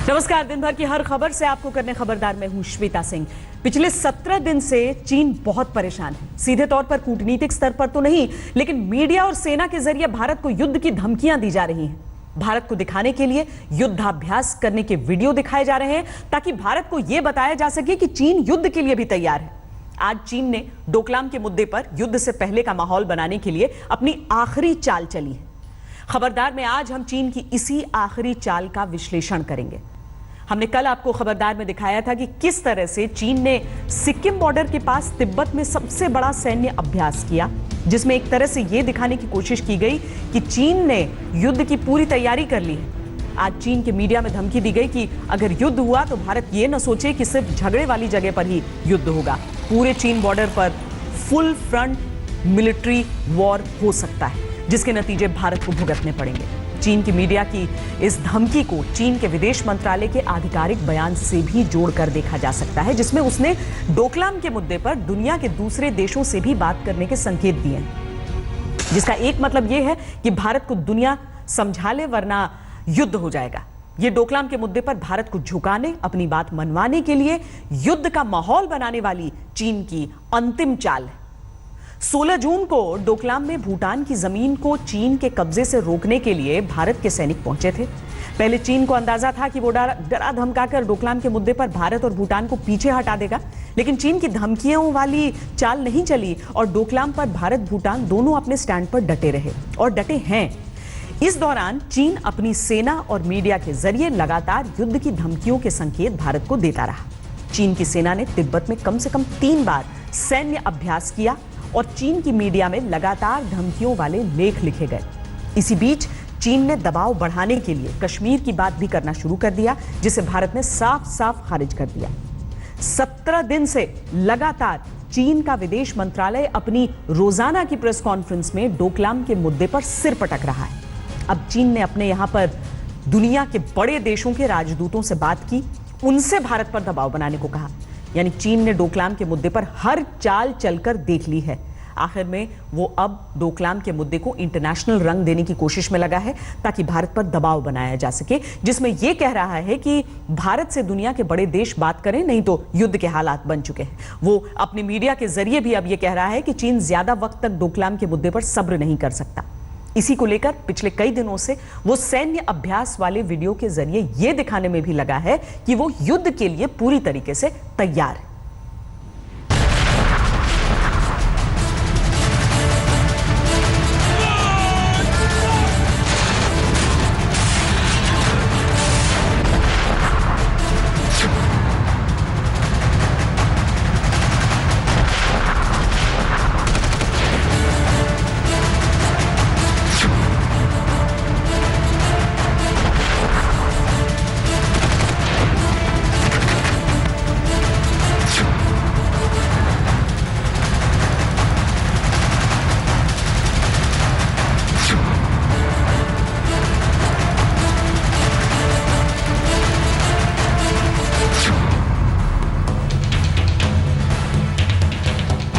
नमस्कार। दिन भर की हर खबर से आपको करने खबरदार में हूं श्वेता सिंह। पिछले 17 दिन से चीन बहुत परेशान है। सीधे तौर पर कूटनीतिक स्तर पर तो नहीं, लेकिन मीडिया और सेना के जरिए भारत को युद्ध की धमकियां दी जा रही हैं। भारत को दिखाने के लिए युद्धाभ्यास करने के वीडियो दिखाए जा रहे हैं ताकि भारत को यह बताया जा सके कि चीन युद्ध के लिए भी तैयार है। आज चीन ने डोकलाम के मुद्दे पर युद्ध से पहले का माहौल बनाने के लिए अपनी आखिरी चाल चली है। खबरदार में आज हम चीन की इसी आखिरी चाल का विश्लेषण करेंगे। हमने कल आपको खबरदार में दिखाया था कि किस तरह से चीन ने सिक्किम बॉर्डर के पास तिब्बत में सबसे बड़ा सैन्य अभ्यास किया, जिसमें एक तरह से यह दिखाने की कोशिश की गई कि चीन ने युद्ध की पूरी तैयारी कर ली है। आज चीन के मीडिया में धमकी दी गई कि अगर युद्ध हुआ तो भारत ये न सोचे कि सिर्फ झगड़े वाली जगह पर ही युद्ध होगा, पूरे चीन बॉर्डर पर फुल फ्रंट मिलिट्री वॉर हो सकता है, जिसके नतीजे भारत को भुगतने पड़ेंगे। चीन की मीडिया की इस धमकी को चीन के विदेश मंत्रालय के आधिकारिक बयान से भी जोड़कर देखा जा सकता है, जिसमें उसने डोकलाम के मुद्दे पर दुनिया के दूसरे देशों से भी बात करने के संकेत दिए हैं, जिसका एक मतलब यह है कि भारत को दुनिया समझा ले वरना युद्ध हो जाएगा। यह डोकलाम के मुद्दे पर भारत को झुकाने, अपनी बात मनवाने के लिए युद्ध का माहौल बनाने वाली चीन की अंतिम चाल है। 16 जून को डोकलाम में भूटान की जमीन को चीन के कब्जे से रोकने के लिए भारत के सैनिक पहुंचे थे। पहले चीन को अंदाजा था कि वो डरा धमकाकर डोकलाम के मुद्दे पर भारत और भूटान को पीछे हटा देगा, लेकिन चीन की धमकियों वाली चाल नहीं चली और डोकलाम पर भारत भूटान दोनों अपने स्टैंड पर डटे रहे और डटे हैं। इस दौरान चीन अपनी सेना और मीडिया के जरिए लगातार युद्ध की धमकियों के संकेत भारत को देता रहा। चीन की सेना ने तिब्बत में कम से कम 3 बार सैन्य अभ्यास किया और चीन की मीडिया में लगातार धमकियों वाले लेख लिखे गए। इसी बीच चीन ने दबाव बढ़ाने के लिए कश्मीर की बात भी करना शुरू कर दिया, जिसे भारत ने साफ साफ खारिज कर दिया। 17 दिन से लगातार चीन का विदेश मंत्रालय अपनी रोजाना की प्रेस कॉन्फ्रेंस में डोकलाम के मुद्दे पर सिर पटक रहा है। अब चीन ने अपने यहां पर दुनिया के बड़े देशों के राजदूतों से बात की, उनसे भारत पर दबाव बनाने को कहा। यानी चीन ने डोकलाम के मुद्दे पर हर चाल चलकर देख ली है। आखिर में वो अब डोकलाम के मुद्दे को इंटरनेशनल रंग देने की कोशिश में लगा है ताकि भारत पर दबाव बनाया जा सके, जिसमें यह कह रहा है कि भारत से दुनिया के बड़े देश बात करें, नहीं तो युद्ध के हालात बन चुके हैं। वो अपने मीडिया के जरिए भी अब यह कह रहा है कि चीन ज्यादा वक्त तक डोकलाम के मुद्दे पर सब्र नहीं कर सकता। इसी को लेकर पिछले कई दिनों से वो सैन्य अभ्यास वाले वीडियो के जरिए यह दिखाने में भी लगा है कि वो युद्ध के लिए पूरी तरीके से तैयार है।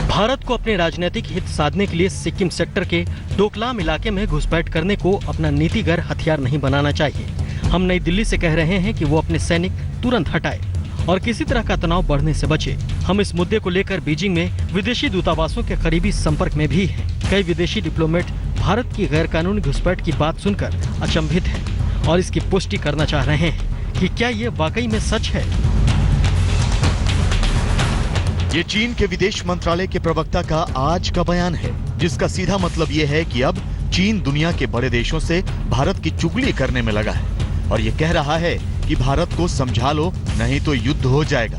भारत को अपने राजनीतिक हित साधने के लिए सिक्किम सेक्टर के डोकलाम इलाके में घुसपैठ करने को अपना नीतिगत हथियार नहीं बनाना चाहिए। हम नई दिल्ली से कह रहे हैं कि वो अपने सैनिक तुरंत हटाए और किसी तरह का तनाव बढ़ने से बचे। हम इस मुद्दे को लेकर बीजिंग में विदेशी दूतावासों के करीबी संपर्क में भी हैं। कई विदेशी डिप्लोमेट भारत की गैरकानूनी घुसपैठ की बात सुनकर अचंभित हैं और इसकी पुष्टि करना चाह रहे हैं कि क्या ये वाकई में सच है। ये चीन के विदेश मंत्रालय के प्रवक्ता का आज का बयान है, जिसका सीधा मतलब ये है कि अब चीन दुनिया के बड़े देशों से भारत की चुगली करने में लगा है और ये कह रहा है कि भारत को समझा लो नहीं तो युद्ध हो जाएगा।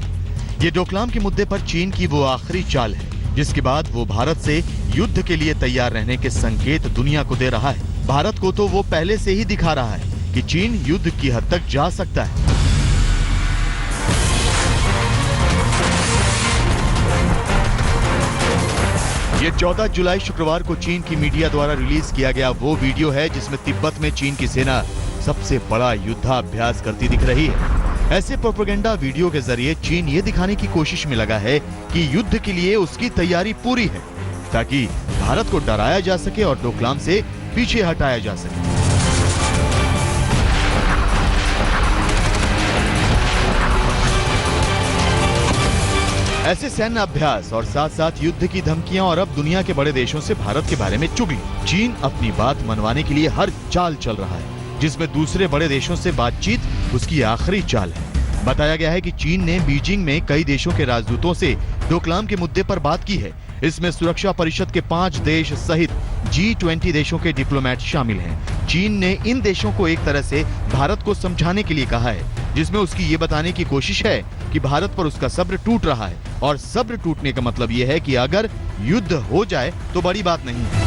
ये डोकलाम के मुद्दे पर चीन की वो आखिरी चाल है, जिसके बाद वो भारत से युद्ध के लिए तैयार रहने के संकेत दुनिया को दे रहा है। भारत को तो वो पहले से ही दिखा रहा है कि चीन युद्ध की हद तक जा सकता है। ये 14 जुलाई शुक्रवार को चीन की मीडिया द्वारा रिलीज किया गया वो वीडियो है जिसमें तिब्बत में चीन की सेना सबसे बड़ा युद्धाभ्यास करती दिख रही है। ऐसे प्रोपेगेंडा वीडियो के जरिए चीन ये दिखाने की कोशिश में लगा है कि युद्ध के लिए उसकी तैयारी पूरी है, ताकि भारत को डराया जा सके और डोकलाम से पीछे हटाया जा सके। ऐसे सैन्य अभ्यास और साथ साथ युद्ध की धमकियां और अब दुनिया के बड़े देशों से भारत के बारे में चुगली। चीन अपनी बात मनवाने के लिए हर चाल चल रहा है, जिसमें दूसरे बड़े देशों से बातचीत उसकी आखिरी चाल है। बताया गया है कि चीन ने बीजिंग में कई देशों के राजदूतों से डोकलाम के मुद्दे पर बात की है। इसमें सुरक्षा परिषद के 5 देश सहित G20 देशों के डिप्लोमेट शामिल हैं। चीन ने इन देशों को एक तरह से भारत को समझाने के लिए कहा है, जिसमें उसकी ये बताने की कोशिश है कि भारत पर उसका सब्र टूट रहा है, और सब्र टूटने का मतलब ये है कि अगर युद्ध हो जाए तो बड़ी बात नहीं है।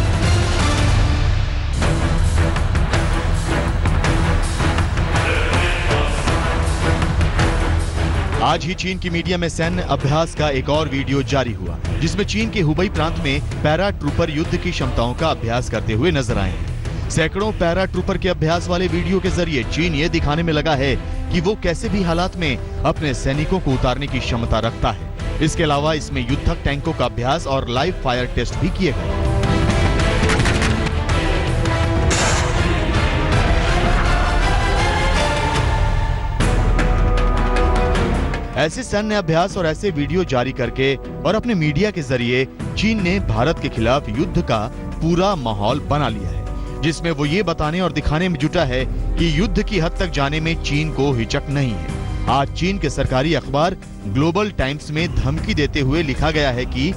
आज ही चीन की मीडिया में सैन्य अभ्यास का एक और वीडियो जारी हुआ, जिसमें चीन के हुबई प्रांत में पैरा ट्रूपर युद्ध की क्षमताओं का अभ्यास करते हुए नजर आए हैं। सैकड़ों पैरा ट्रूपर के अभ्यास वाले वीडियो के जरिए चीन ये दिखाने में लगा है कि वो कैसे भी हालात में अपने सैनिकों को उतारने की क्षमता रखता है। इसके अलावा इसमें युद्धक टैंकों का अभ्यास और लाइव फायर टेस्ट भी किए गए। ऐसे सैन्य अभ्यास और ऐसे वीडियो जारी करके और अपने मीडिया के जरिए चीन ने भारत के खिलाफ युद्ध का पूरा माहौल बना लिया है, जिसमें वो ये बताने और दिखाने में जुटा है कि युद्ध की हद तक जाने में चीन को हिचक नहीं है। आज चीन के सरकारी अखबार ग्लोबल टाइम्स में धमकी देते हुए लिखा गया है कि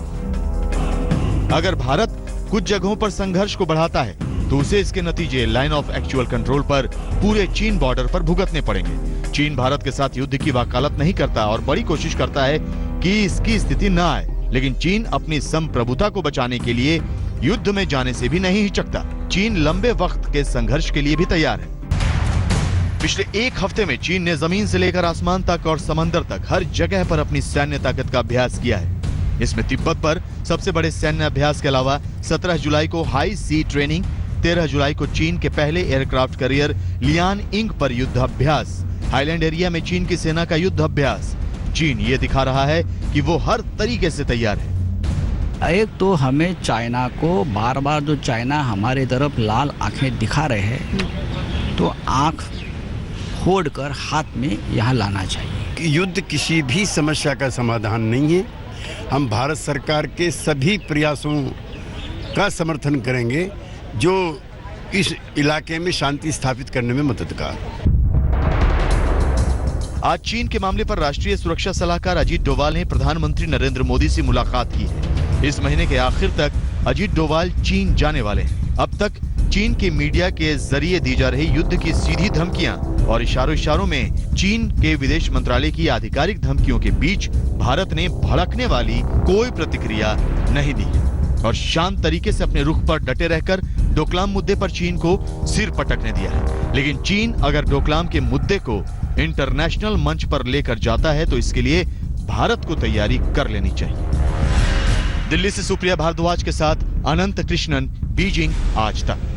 अगर भारत कुछ जगहों पर संघर्ष को बढ़ाता है तो उसे इसके नतीजे लाइन ऑफ एक्चुअल कंट्रोल पर पूरे चीन बॉर्डर पर भुगतने पड़ेंगे। चीन भारत के साथ युद्ध की वकालत नहीं करता और बड़ी कोशिश करता है कि इसकी स्थिति न आए, लेकिन चीन अपनी संप्रभुता को बचाने के लिए युद्ध में जाने से भी नहीं हिचकता। चीन लंबे वक्त के संघर्ष के लिए भी तैयार है। पिछले एक हफ्ते में चीन ने जमीन से लेकर आसमान तक और समंदर तक हर जगह पर अपनी सैन्य ताकत का अभ्यास किया है। इसमें तिब्बत पर सबसे बड़े सैन्य अभ्यास के अलावा 17 जुलाई को हाई सी ट्रेनिंग, 13 जुलाई को चीन के पहले एयरक्राफ्ट कैरियर लियान इंग पर युद्ध अभ्यास, हाईलैंड एरिया में चीन की सेना का युद्ध अभ्यास। चीन ये दिखा रहा है कि वो हर तरीके से तैयार है। एक तो हमें चाइना को बार बार जो चाइना हमारे तरफ लाल आंखें दिखा रहे हैं, तो आंख फोड़ कर हाथ में यहाँ लाना चाहिए। युद्ध किसी भी समस्या का समाधान नहीं है। हम भारत सरकार के सभी प्रयासों का समर्थन करेंगे जो इस इलाके में शांति स्थापित करने में मददगार। आज चीन के मामले पर राष्ट्रीय सुरक्षा सलाहकार अजीत डोवाल ने प्रधानमंत्री नरेंद्र मोदी से मुलाकात की है। इस महीने के आखिर तक अजीत डोवाल चीन जाने वाले हैं। अब तक चीन के मीडिया के जरिए दी जा रही युद्ध की सीधी धमकियां और इशारों में चीन के विदेश मंत्रालय की आधिकारिक धमकियों के बीच भारत ने भड़कने वाली कोई प्रतिक्रिया नहीं दी और शांत तरीके से अपने रुख पर डटे रहकर डोकलाम मुद्दे पर चीन को सिर पटकने दिया है। लेकिन चीन अगर डोकलाम के मुद्दे को इंटरनेशनल मंच पर लेकर जाता है तो इसके लिए भारत को तैयारी कर लेनी चाहिए। दिल्ली से सुप्रिया भारद्वाज के साथ अनंत कृष्णन, बीजिंग आज तक।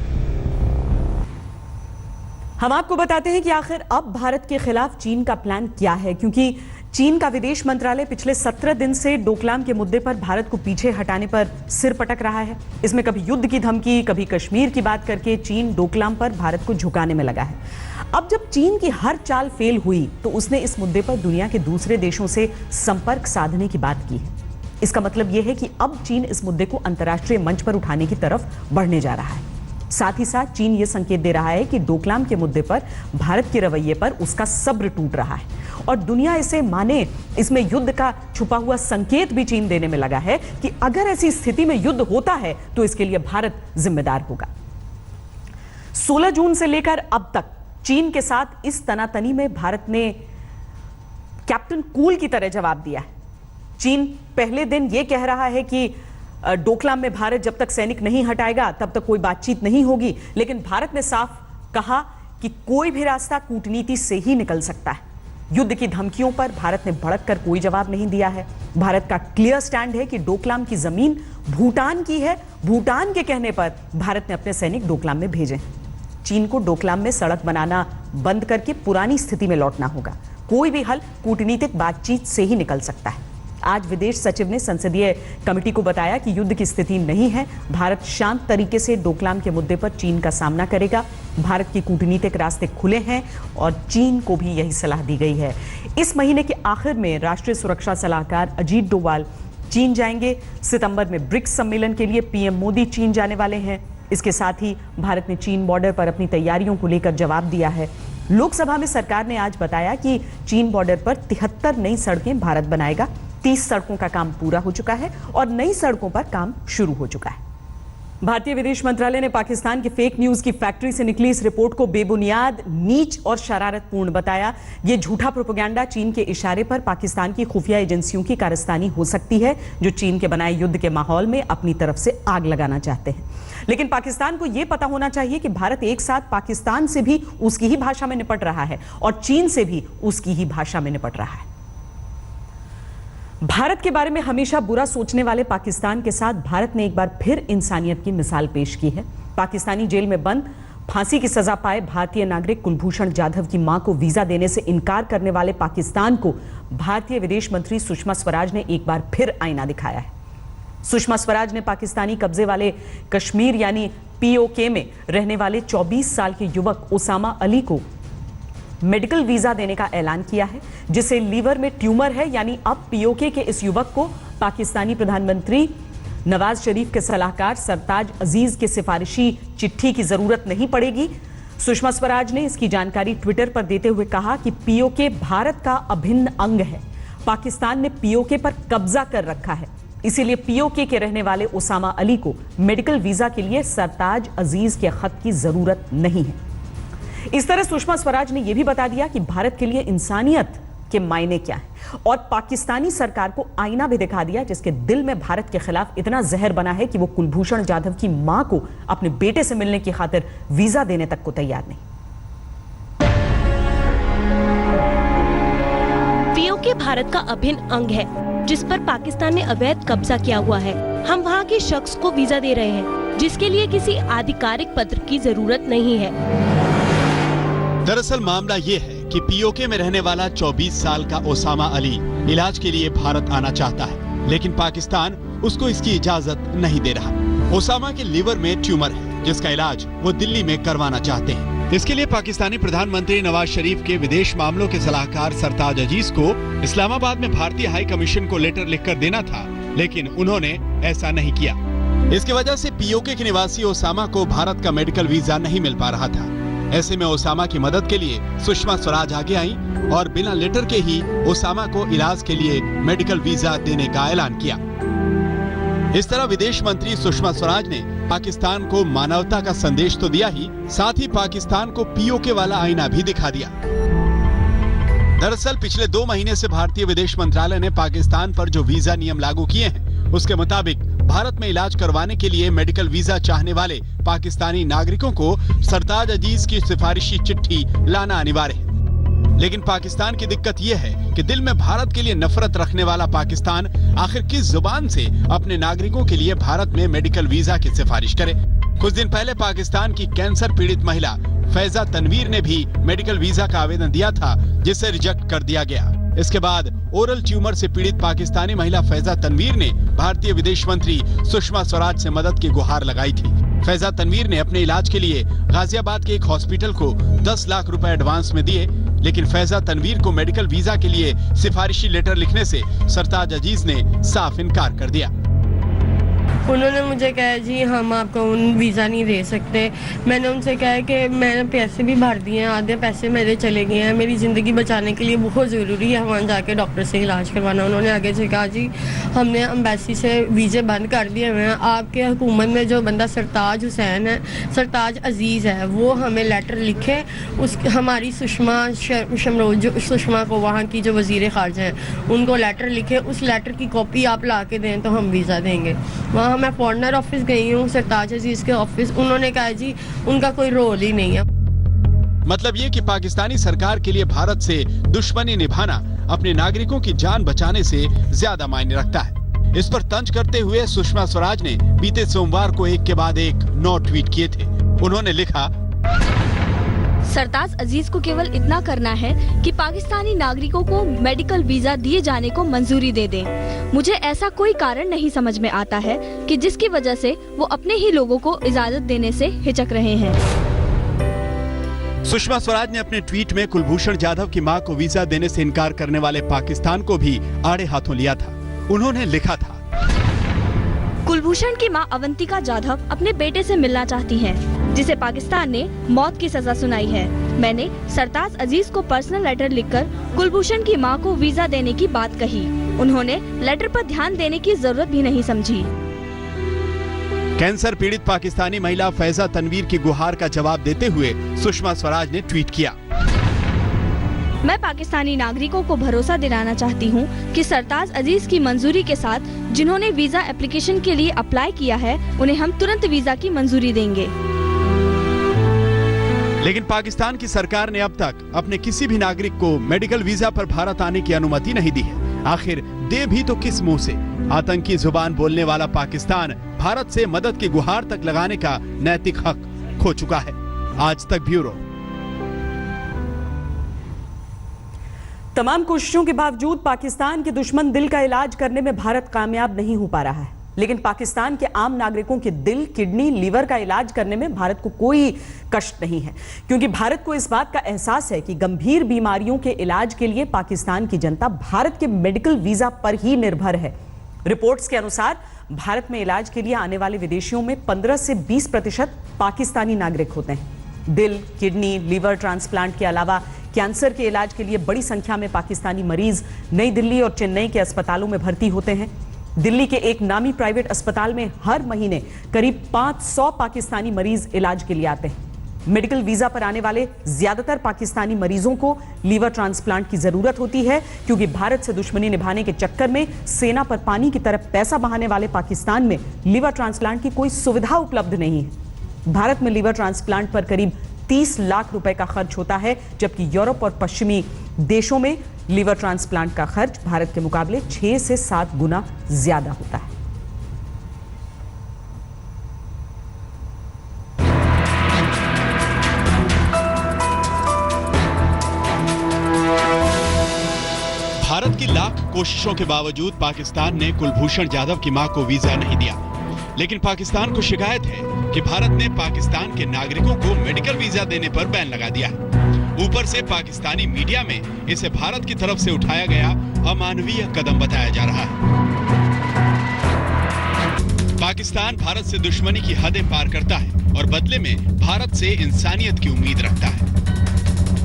हम आपको बताते हैं कि आखिर अब भारत के खिलाफ चीन का प्लान क्या है, क्योंकि चीन का विदेश मंत्रालय पिछले 17 दिन से डोकलाम के मुद्दे पर भारत को पीछे हटाने पर सिर पटक रहा है। इसमें कभी युद्ध की धमकी, कभी कश्मीर की बात करके चीन डोकलाम पर भारत को झुकाने में लगा है। अब जब चीन की हर चाल फेल हुई तो उसने इस मुद्दे पर दुनिया के दूसरे देशों से संपर्क साधने की बात की है। इसका मतलब यह है कि अब चीन इस मुद्दे को अंतर्राष्ट्रीय मंच पर उठाने की तरफ बढ़ने जा रहा है। साथ ही साथ चीन यह संकेत दे रहा है कि डोकलाम के मुद्दे पर भारत के रवैये पर उसका सब्र टूट रहा है और दुनिया इसे माने, इसमें युद्ध का छुपा हुआ संकेत भी चीन देने में लगा है कि अगर ऐसी स्थिति में युद्ध होता है तो इसके लिए भारत जिम्मेदार होगा। 16 जून से लेकर अब तक चीन के साथ इस तनातनी में भारत ने कैप्टन कूल की तरह जवाब दिया है। चीन पहले दिन यह कह रहा है कि डोकलाम में भारत जब तक सैनिक नहीं हटाएगा तब तक कोई बातचीत नहीं होगी, लेकिन भारत ने साफ कहा कि कोई भी रास्ता कूटनीति से ही निकल सकता है। युद्ध की धमकियों पर भारत ने भड़क कर कोई जवाब नहीं दिया है। भारत का क्लियर स्टैंड है कि डोकलाम की जमीन भूटान की है। भूटान के कहने पर भारत ने अपने सैनिक डोकलाम में भेजे। चीन को डोकलाम में सड़क बनाना बंद करके पुरानी स्थिति में लौटना होगा। कोई भी हल कूटनीतिक बातचीत से ही निकल सकता है। आज विदेश सचिव ने संसदीय कमेटी को बताया कि युद्ध की स्थिति नहीं है, भारत शांत तरीके से डोकलाम के मुद्दे पर चीन का सामना करेगा। भारत की कूटनीतिक रास्ते खुले हैं और चीन को भी यही सलाह दी गई है। इस महीने के आखिर में राष्ट्रीय सुरक्षा सलाहकार अजीत डोवाल चीन जाएंगे। सितंबर में ब्रिक्स सम्मेलन के लिए पीएम मोदी चीन जाने वाले हैं। इसके साथ ही भारत ने चीन बॉर्डर पर अपनी तैयारियों को लेकर जवाब दिया है। लोकसभा में सरकार ने आज बताया कि चीन बॉर्डर पर 73 नई सड़कें भारत बनाएगा। 30 सड़कों का काम पूरा हो चुका है और नई सड़कों पर काम शुरू हो चुका है। भारतीय विदेश मंत्रालय ने पाकिस्तान की फेक न्यूज की फैक्ट्री से निकली इस रिपोर्ट को बेबुनियाद, नीच और शरारतपूर्ण बताया। यह झूठा प्रोपेगेंडा चीन के इशारे पर पाकिस्तान की खुफिया एजेंसियों की कारस्तानी हो सकती है, जो चीन के बनाए युद्ध के माहौल में अपनी तरफ से आग लगाना चाहते हैं। लेकिन पाकिस्तान को यह पता होना चाहिए कि भारत एक साथ पाकिस्तान से भी उसकी ही भाषा में निपट रहा है और चीन से भी उसकी ही भाषा में निपट रहा है। भारत के बारे में हमेशा बुरा सोचने वाले पाकिस्तान के साथ भारत ने एक बार फिर इंसानियत की मिसाल पेश की है। पाकिस्तानी जेल में बंद फांसी की सजा पाए भारतीय नागरिक कुलभूषण जाधव की मां को वीजा देने से इनकार करने वाले पाकिस्तान को भारतीय विदेश मंत्री सुषमा स्वराज ने एक बार फिर आईना दिखाया है। सुषमा स्वराज ने पाकिस्तानी कब्जे वाले कश्मीर यानी पीओके में रहने वाले 24 साल के युवक ओसामा अली को मेडिकल वीजा देने का ऐलान किया है, जिसे लीवर में ट्यूमर है। यानी अब पीओके के इस युवक को पाकिस्तानी प्रधानमंत्री नवाज शरीफ के सलाहकार सरताज अजीज के सिफारिशी चिट्ठी की जरूरत नहीं पड़ेगी। सुषमा स्वराज ने इसकी जानकारी ट्विटर पर देते हुए कहा कि पीओके भारत का अभिन्न अंग है। पाकिस्तान ने पीओके पर कब्जा कर रखा है, इसीलिए पीओके के रहने वाले ओसामा अली को मेडिकल वीजा के लिए सरताज अजीज के खत की जरूरत नहीं है। इस तरह सुषमा स्वराज ने यह भी बता दिया कि भारत के लिए इंसानियत के मायने क्या है और पाकिस्तानी सरकार को आईना भी दिखा दिया, जिसके दिल में भारत के खिलाफ इतना जहर बना है कि वो कुलभूषण जाधव की मां को अपने बेटे से मिलने की खातिर वीजा देने तक को तैयार नहीं। पीओके भारत का अभिन्न अंग है, जिस पर पाकिस्तान ने अवैध कब्जा किया हुआ है। हम वहाँ के शख्स को वीजा दे रहे हैं, जिसके लिए किसी आधिकारिक पत्र की जरूरत नहीं है। दरअसल मामला ये है कि पीओके में रहने वाला 24 साल का ओसामा अली इलाज के लिए भारत आना चाहता है, लेकिन पाकिस्तान उसको इसकी इजाजत नहीं दे रहा। ओसामा के लीवर में ट्यूमर है, जिसका इलाज वो दिल्ली में करवाना चाहते हैं। इसके लिए पाकिस्तानी प्रधानमंत्री नवाज शरीफ के विदेश मामलों के सलाहकार सरताज अजीज को इस्लामाबाद में भारतीय हाई कमीशन को लेटर लिखकर देना था, लेकिन उन्होंने ऐसा नहीं किया। इसकी वजह से पीओके के निवासी ओसामा को भारत का मेडिकल वीजा नहीं मिल पा रहा था। ऐसे में ओसामा की मदद के लिए सुषमा स्वराज आगे आई और बिना लेटर के ही ओसामा को इलाज के लिए मेडिकल वीजा देने का ऐलान किया। इस तरह विदेश मंत्री सुषमा स्वराज ने पाकिस्तान को मानवता का संदेश तो दिया ही, साथ ही पाकिस्तान को पीओके वाला आईना भी दिखा दिया। दरअसल पिछले 2 महीने से भारतीय विदेश मंत्रालय ने पाकिस्तान पर जो वीजा नियम लागू किए हैं, उसके मुताबिक भारत में इलाज करवाने के लिए मेडिकल वीजा चाहने वाले पाकिस्तानी नागरिकों को सरताज अजीज की सिफारिशी चिट्ठी लाना अनिवार्य है। लेकिन पाकिस्तान की दिक्कत यह है कि दिल में भारत के लिए नफरत रखने वाला पाकिस्तान आखिर किस जुबान से अपने नागरिकों के लिए भारत में मेडिकल वीजा की सिफारिश करे। कुछ दिन पहले पाकिस्तान की कैंसर पीड़ित महिला फैजा तनवीर ने भी मेडिकल वीजा का आवेदन दिया था, जिसे रिजेक्ट कर दिया गया। इसके बाद ओरल ट्यूमर से पीड़ित पाकिस्तानी महिला फैजा तनवीर ने भारतीय विदेश मंत्री सुषमा स्वराज से मदद की गुहार लगाई थी। फैजा तनवीर ने अपने इलाज के लिए गाजियाबाद के एक हॉस्पिटल को 10 लाख रुपए एडवांस में दिए, लेकिन फैजा तनवीर को मेडिकल वीजा के लिए सिफारिशी लेटर लिखने से सरताज अजीज ने साफ इनकार कर दिया। उन्होंने मुझे कहा जी हम आपको वीज़ा नहीं दे सकते। मैंने उनसे कहा कि मैंने पैसे भी भर दिए हैं, आधे पैसे मेरे चले गए हैं, मेरी ज़िंदगी बचाने के लिए बहुत ज़रूरी है वहाँ जाके डॉक्टर से इलाज करवाना। उन्होंने आगे से कहा जी हमने एम्बेसी से वीज़े बंद कर दिए हुए हैं, आपके हुकूमत में जो बंदा सरताज हुसैन है, सरताज अजीज़ है, वो हमें लेटर लिखे, उस हमारी सुषमा सुषमा को वहाँ की जो वज़ीर ख़ारजा हैं उनको लेटर लिखे, उस लेटर की कॉपी आप ला के दें तो हम वीज़ा देंगे। वहाँ मैं फॉरेनर ऑफिस गई हूँ, सरताज अजीज के ऑफिस, उन्होंने कहा जी उनका कोई रोल ही नहीं है। मतलब ये कि पाकिस्तानी सरकार के लिए भारत से दुश्मनी निभाना अपने नागरिकों की जान बचाने से ज्यादा मायने रखता है। इस पर तंज करते हुए सुषमा स्वराज ने बीते सोमवार को एक के बाद एक 9 ट्वीट किए थे। उन्होंने लिखा, सरताज अजीज को केवल इतना करना है कि पाकिस्तानी नागरिकों को मेडिकल वीजा दिए जाने को मंजूरी दे दें। मुझे ऐसा कोई कारण नहीं समझ में आता है कि जिसकी वजह से वो अपने ही लोगों को इजाजत देने से हिचक रहे हैं। सुषमा स्वराज ने अपने ट्वीट में कुलभूषण जाधव की मां को वीजा देने से इनकार करने वाले पाकिस्तान को भी आड़े हाथों लिया था। उन्होंने लिखा था, कुलभूषण की मां अवंतिका जाधव अपने बेटे से मिलना चाहती हैं, जिसे पाकिस्तान ने मौत की सजा सुनाई है। मैंने सरताज अजीज को पर्सनल लेटर लिखकर कुलभूषण की मां को वीजा देने की बात कही। उन्होंने लेटर पर ध्यान देने की जरूरत भी नहीं समझी। कैंसर पीड़ित पाकिस्तानी महिला फैजा तनवीर की गुहार का जवाब देते हुए सुषमा स्वराज ने ट्वीट किया, मैं पाकिस्तानी नागरिकों को भरोसा दिलाना चाहती हूं कि सरताज अजीज की मंजूरी के साथ जिन्होंने वीजा एप्लीकेशन के लिए अप्लाई किया है, उन्हें हम तुरंत वीजा की मंजूरी देंगे। लेकिन पाकिस्तान की सरकार ने अब तक अपने किसी भी नागरिक को मेडिकल वीजा पर भारत आने की अनुमति नहीं दी है। आखिर दे भी तो किस मुंह से? आतंकी जुबान बोलने वाला पाकिस्तान भारत से मदद की गुहार तक लगाने का नैतिक हक खो चुका है। आज तक ब्यूरो। तमाम कोशिशों के बावजूद पाकिस्तान के दुश्मन दिल का इलाज करने में भारत कामयाब नहीं हो पा रहा है। लेकिन पाकिस्तान के आम नागरिकों के दिल, किडनी, लीवर का इलाज करने में भारत को कोई कष्ट नहीं है, क्योंकि भारत को इस बात का एहसास है कि गंभीर बीमारियों के इलाज के लिए पाकिस्तान की जनता भारत के मेडिकल वीजा पर ही निर्भर है। रिपोर्ट्स के अनुसार भारत में इलाज के लिए आने वाले विदेशियों में 15 से 20% पाकिस्तानी नागरिक होते हैं। दिल, किडनी, लीवर ट्रांसप्लांट के अलावा कैंसर के इलाज के लिए बड़ी संख्या में पाकिस्तानी मरीज नई दिल्ली और चेन्नई के अस्पतालों में भर्ती होते हैं। दिल्ली के एक नामी प्राइवेट अस्पताल में हर महीने करीब 500 पाकिस्तानी मरीज इलाज के लिए आते हैं। मेडिकल वीजा पर आने वाले ज्यादातर पाकिस्तानी मरीजों को लीवर ट्रांसप्लांट की जरूरत होती है, क्योंकि भारत से दुश्मनी निभाने के चक्कर में सेना पर पानी की तरफ पैसा बहाने वाले पाकिस्तान में लीवर ट्रांसप्लांट की कोई सुविधा उपलब्ध नहीं है। भारत में लीवर ट्रांसप्लांट पर करीब 30 लाख रुपए का खर्च होता है, जबकि यूरोप और पश्चिमी देशों में लीवर ट्रांसप्लांट का खर्च भारत के मुकाबले 6 से 7 गुना ज्यादा होता है। भारत की लाख कोशिशों के बावजूद पाकिस्तान ने कुलभूषण जाधव की मां को वीजा नहीं दिया। लेकिन पाकिस्तान को शिकायत है कि भारत ने पाकिस्तान के नागरिकों को मेडिकल वीजा देने पर बैन लगा दिया है। ऊपर से पाकिस्तानी मीडिया में इसे भारत की तरफ से उठाया गया अमानवीय कदम बताया जा रहा है। पाकिस्तान भारत से दुश्मनी की हदें पार करता है और बदले में भारत से इंसानियत की उम्मीद रखता है।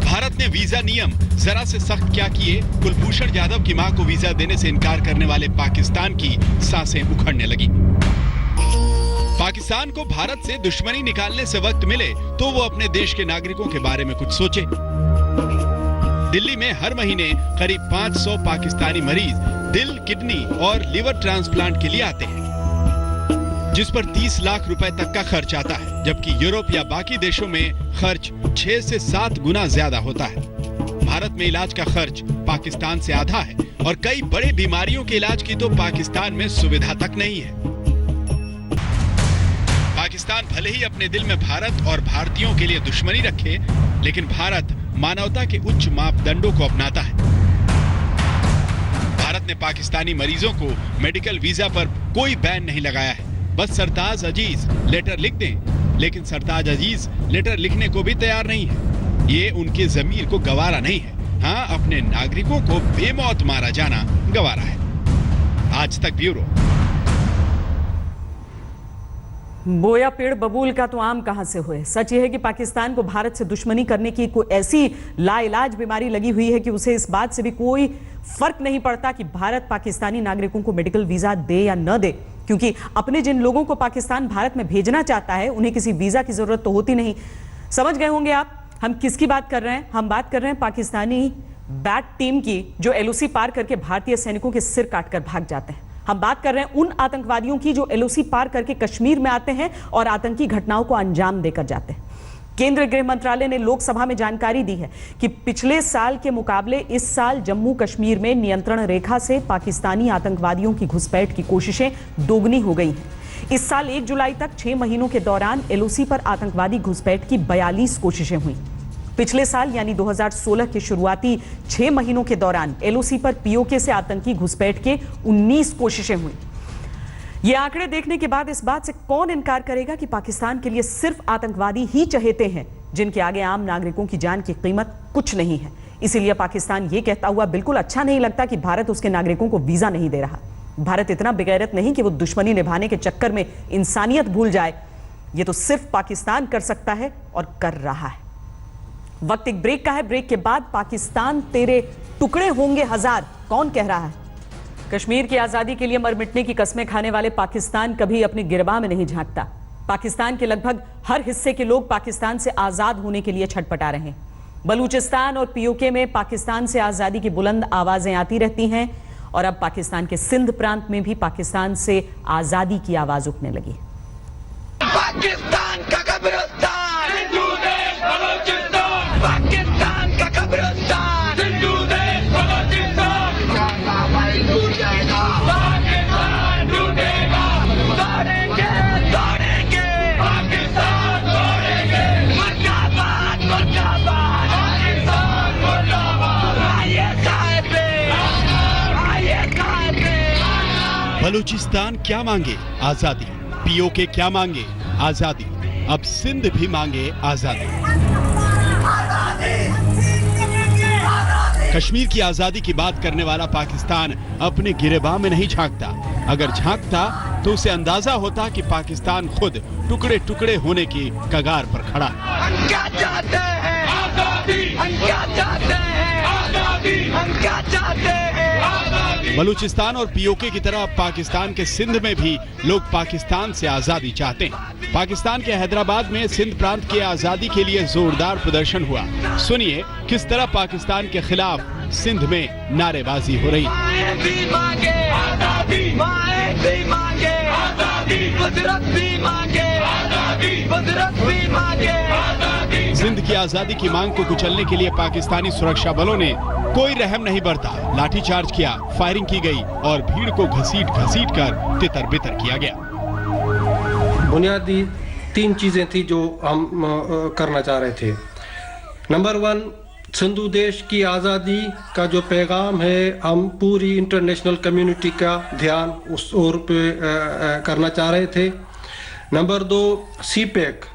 भारत ने वीजा नियम जरा से सख्त क्या किए, कुलभूषण जाधव की मां को वीजा देने से इनकार करने वाले पाकिस्तान की सांसें उखड़ने लगी। पाकिस्तान को भारत से दुश्मनी निकालने से वक्त मिले तो वो अपने देश के नागरिकों के बारे में कुछ सोचे। दिल्ली में हर महीने करीब 500 पाकिस्तानी मरीज दिल, किडनी और लीवर ट्रांसप्लांट के लिए आते हैं, जिस पर 30 लाख रुपए तक का खर्च आता है, जबकि यूरोप या बाकी देशों में खर्च 6 से 7 गुना ज्यादा होता है। भारत में इलाज का खर्च पाकिस्तान से आधा है और कई बड़े बीमारियों के इलाज की तो पाकिस्तान में सुविधा तक नहीं है। पाकिस्तान भले ही अपने दिल में भारत और भारतीयों के लिए दुश्मनी रखे, लेकिन भारत मानवता के उच्च मापदंडों को अपनाता है। भारत ने पाकिस्तानी मरीजों को मेडिकल वीजा पर कोई बैन नहीं लगाया है। बस सरताज अजीज लेटर लिख दें, लेकिन सरताज अजीज लेटर लिखने को भी तैयार नहीं है। ये उनके जमीर को गवारा नहीं है। हाँ, अपने नागरिकों को बेमौत मारा जाना गवारा है। आज तक ब्यूरो। बोया पेड़ बबूल का तो आम कहां से हुए। सच यह है कि पाकिस्तान को भारत से दुश्मनी करने की कोई ऐसी लाइलाज बीमारी लगी हुई है कि उसे इस बात से भी कोई फर्क नहीं पड़ता कि भारत पाकिस्तानी नागरिकों को मेडिकल वीजा दे या न दे, क्योंकि अपने जिन लोगों को पाकिस्तान भारत में भेजना चाहता है उन्हें किसी वीजा की जरूरत तो होती नहीं। समझ गए होंगे आप हम किसकी बात कर रहे हैं। हम बात कर रहे हैं पाकिस्तानी बैट टीम की, जो एलओसी पार करके भारतीय सैनिकों के सिर काटकर भाग जाते हैं। हम बात कर रहे हैं उन आतंकवादियों की जो एलओसी पार करके कश्मीर में आते हैं और आतंकी घटनाओं को अंजाम देकर जाते हैं। केंद्रीय गृह मंत्रालय ने लोकसभा में जानकारी दी है कि पिछले साल के मुकाबले इस साल जम्मू कश्मीर में नियंत्रण रेखा से पाकिस्तानी आतंकवादियों की घुसपैठ की कोशिशें दोगुनी हो गई हैं। इस साल 1 जुलाई तक 6 महीनों के दौरान एलओसी पर आतंकवादी घुसपैठ की 42 कोशिशें हुई। पिछले साल यानी 2016 के शुरुआती 6 महीनों के दौरान एलओसी पर पीओके से आतंकी घुसपैठ के 19 कोशिशें हुई। ये आंकड़े देखने के बाद इस बात से कौन इनकार करेगा कि पाकिस्तान के लिए सिर्फ आतंकवादी ही चहेते हैं, जिनके आगे आम नागरिकों की जान की कीमत कुछ नहीं है। इसीलिए पाकिस्तान ये कहता हुआ बिल्कुल अच्छा नहीं लगता कि भारत उसके नागरिकों को वीजा नहीं दे रहा। भारत इतना बेगैरत नहीं कि वो दुश्मनी निभाने के चक्कर में इंसानियत भूल जाए। ये तो सिर्फ पाकिस्तान कर सकता है और कर रहा है। वक्त एक ब्रेक का है। ब्रेक के बाद पाकिस्तान तेरे टुकड़े होंगे हजार, कौन कह रहा है? कश्मीर की आजादी के लिए मर मिटने की कस्में खाने वाले पाकिस्तान कभी अपनी गिरबान में नहीं झांकता। पाकिस्तान के लगभग हर हिस्से के लोग पाकिस्तान से आजाद होने के लिए छटपटा रहे हैं। बलूचिस्तान और पीओके में पाकिस्तान से आजादी की बुलंद आवाजें आती रहती हैं और अब पाकिस्तान के सिंध प्रांत में भी पाकिस्तान से आजादी की आवाज उठने लगी। पाकिस्तान का कब्रिस्तान, हिंदू देश बलूचिस्तान, पाकिस्तान का कब्रिस्तान, हिंदू देश बलूचिस्तान, पाकिस्तान टूटेगा, तोड़ेंगे तोड़ेंगे, पाकिस्तान तोड़ेंगे, मुर्दाबाद मुर्दाबाद, पाकिस्तान मुर्दाबाद, आइए कायदे, आइए कायदे। बलूचिस्तान क्या मांगे? आजादी। पीओके क्या मांगे? आजादी। अब सिंध भी मांगे आजादी। कश्मीर की आजादी की बात करने वाला पाकिस्तान अपने गिरेबान में नहीं झांकता। अगर झांकता तो उसे अंदाजा होता कि पाकिस्तान खुद टुकड़े टुकड़े होने की कगार पर खड़ा है। हम क्या चाहते हैं? आजादी। हम क्या चाहते हैं? आजादी। हम क्या चाहते हैं? बलूचिस्तान और पीओके की तरह पाकिस्तान के सिंध में भी लोग पाकिस्तान से आजादी चाहते हैं। पाकिस्तान के हैदराबाद में सिंध प्रांत की आजादी के लिए जोरदार प्रदर्शन हुआ। सुनिए किस तरह पाकिस्तान के खिलाफ सिंध में नारेबाजी हो रही है। सिंध की आजादी की मांग को कुचलने के लिए पाकिस्तानी सुरक्षा बलों ने कोई रहम नहीं बरता। लाठीचार्ज किया, फायरिंग की गई और भीड़ को घसीट घसीट कर तितर बितर किया गया। बुनियादी 3 चीजें थी जो हम करना चाह रहे थे। नंबर 1, सिंधु देश की आज़ादी का जो पैगाम है, हम पूरी इंटरनेशनल कम्युनिटी का ध्यान उस ओर पे करना चाह रहे थे। नंबर 2, सीपैक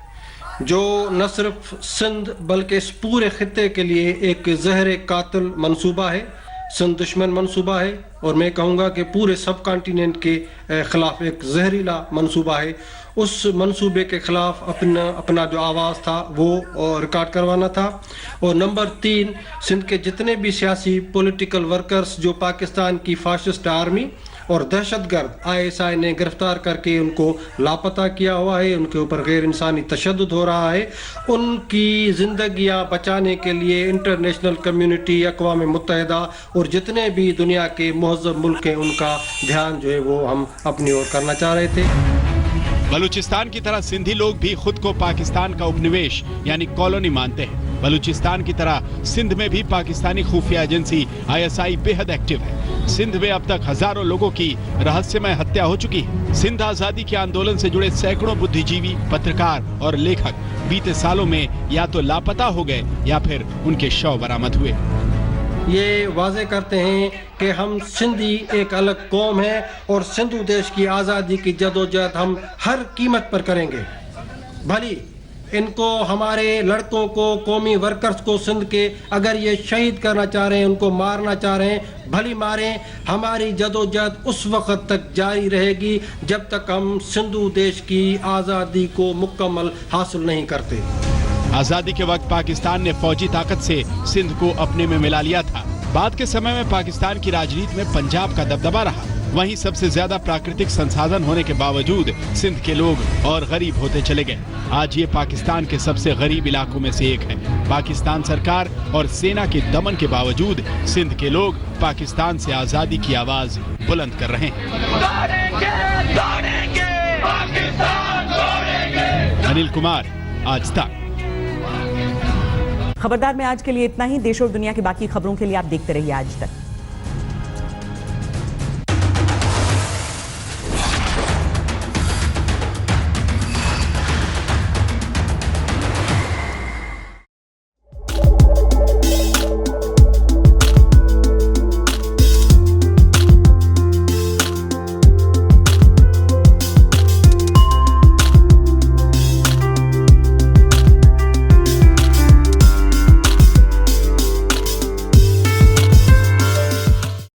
जो न सिर्फ सिंध बल्कि इस पूरे खित्ते के लिए एक जहर कातिल मंसूबा है, सिंध दुश्मन मंसूबा है और मैं कहूँगा कि पूरे सब कॉन्टिनेंट के खिलाफ एक जहरीला मंसूबा है। उस मंसूबे के खिलाफ अपना जो आवाज़ था वो रिकॉर्ड करवाना था। और नंबर 3, सिंध के जितने भी सियासी पॉलिटिकल वर्कर्स जो पाकिस्तान की फाशिस्ट आर्मी और दहशतगर्द ISI ने गिरफ्तार करके उनको लापता किया हुआ है, उनके ऊपर गैर इंसानी तशद्दुद हो रहा है, उनकी जिंदगियां बचाने के लिए इंटरनेशनल कम्युनिटी, अक़वाम मुत्तहिदा और जितने भी दुनिया के मुहज़्ज़ब मुल्क हैं उनका ध्यान जो है वो हम अपनी ओर करना चाह रहे थे। बलूचिस्तान की तरह सिंधी लोग भी खुद को पाकिस्तान का उपनिवेश यानी कॉलोनी मानते हैं। बलूचिस्तान की तरह सिंध में भी पाकिस्तानी खुफिया एजेंसी ISI बेहद एक्टिव है। सिंध में अब तक हजारों लोगों की रहस्यमय हत्या हो चुकी है। सिंध आजादी के आंदोलन से जुड़े सैकड़ों बुद्धिजीवी, पत्रकार और लेखक बीते सालों में या तो लापता हो गए या फिर उनके शव बरामद हुए। ये वाजे करते हैं कि हम सिंधी एक अलग कौम है और सिंधु देश की आज़ादी की जदोजहद हम हर कीमत पर करेंगे। भली इनको, हमारे लड़कों को, कौमी वर्कर्स को सिंध के अगर ये शहीद करना चाह रहे हैं, उनको मारना चाह रहे हैं, भली मारें। हमारी जदोजहद उस वक्त तक जारी रहेगी जब तक हम सिंधु देश की आज़ादी को मुकम्मल हासिल नहीं करते। आजादी के वक्त पाकिस्तान ने फौजी ताकत से सिंध को अपने में मिला लिया था। बाद के समय में पाकिस्तान की राजनीति में पंजाब का दबदबा रहा। वहीं सबसे ज्यादा प्राकृतिक संसाधन होने के बावजूद सिंध के लोग और गरीब होते चले गए। आज ये पाकिस्तान के सबसे गरीब इलाकों में से एक है। पाकिस्तान सरकार और सेना के दमन के बावजूद सिंध के लोग पाकिस्तान से आजादी की आवाज बुलंद कर रहे हैं। अनिल कुमार, आज तक। खबरदार में आज के लिए इतना ही। देश और दुनिया की बाकी खबरों के लिए आप देखते रहिए आज तक।